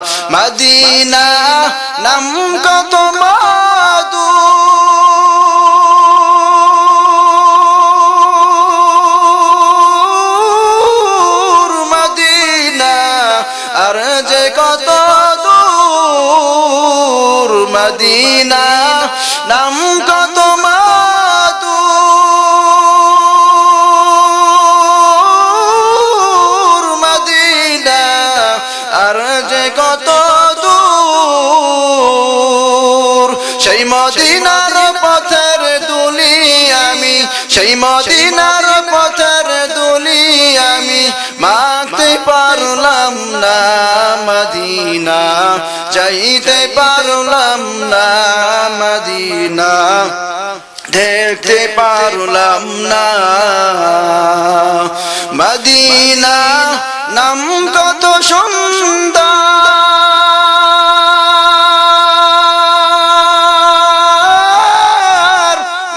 Medina নাম কত মধু, Medina আর যে কত দূর, মদিনা নাম কত মধু, মদিনা আর যে কত দূর। সেই মদিনার পথের দুলি আমি, সেই মদিনার পথের দুলি আমি মাখতে পারলাম না, মদিনা যাইতে পারলাম না, মদিনা দেখতে পারলাম না। মদিনা নাম কত সুন্দর,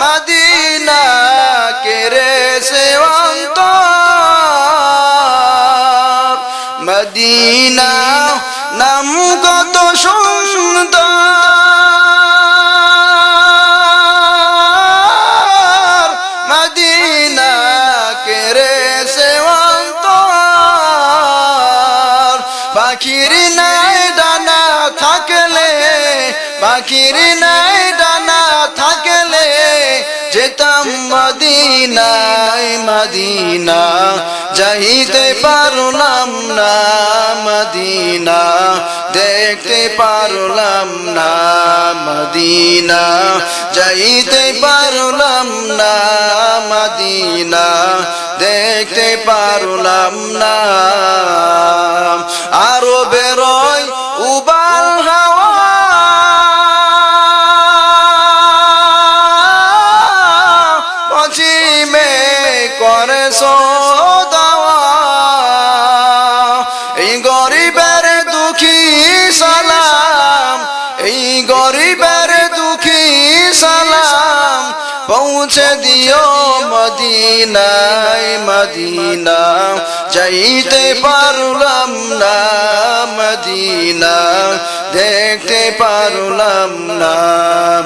মদিনা কেরে সে অন্তর, মদিনা নাম কত সুন্দর, মদিনা কেরে সে অন্তর। পাখির নাই ডানা থাকলে, পাখির নাই ডানা থাকলে যেতাম মদিনায়, মদিনা যাইতে পারলাম না, মদিনা দেখতে পারলাম না, মদিনা যাইতে পারলাম না, মদিনা দেখতে পারলাম না। আরো বেরোয় উবাল হাওয়া, পশ্চিমে করে সদাওয়া, এই গরিবের দুঃখী সালাম, এই গরিবের দুঃখী সালাম পৌঁছে দিও মদিনায়, মদিনা যাইতে পারলাম না, মদিনা দেখতে পারলাম না,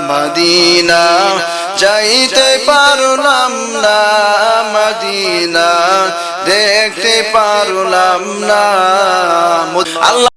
মদিনা যাইতে পারলাম না, মদিনা দেখতে পারলাম না। আল্লাহ